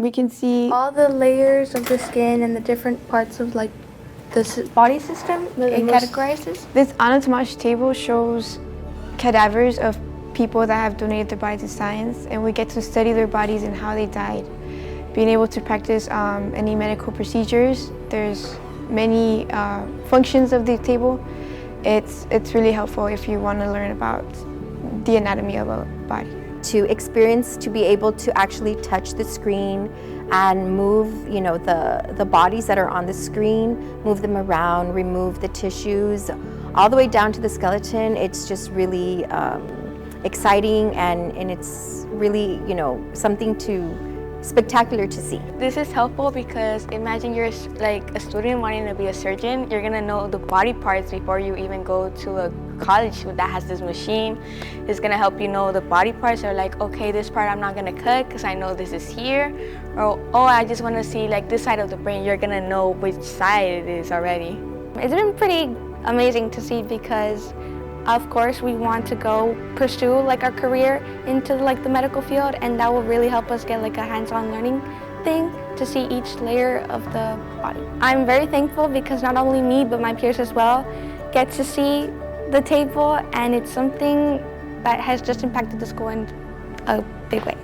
We can see all the layers of the skin and the different parts of like the body system that it categorizes. This Anatomage Table shows cadavers of people that have donated their body to science, and we get to study their bodies and how they died. Being able to practice any medical procedures. There's many functions of the table. It's really helpful if you want to learn about the anatomy of a body. To experience, to be able to actually touch the screen and move, the bodies that are on the screen, move them around, remove the tissues, all the way down to the skeleton. It's just really exciting, and it's really, something spectacular to see. This is helpful because imagine you're like a student wanting to be a surgeon. You're gonna know the body parts before you even go to a college that has this machine. It's gonna help you know the body parts. Are like, okay, this part I'm not gonna cut because I know this is here. Or, oh, I just wanna see like this side of the brain. You're gonna know which side it is already. It's been pretty amazing to see because of course we want to go pursue like our career into like the medical field, and that will really help us get like a hands-on learning thing to see each layer of the body. I'm very thankful because not only me but my peers as well get to see the table, and it's something that has just impacted the school in a big way.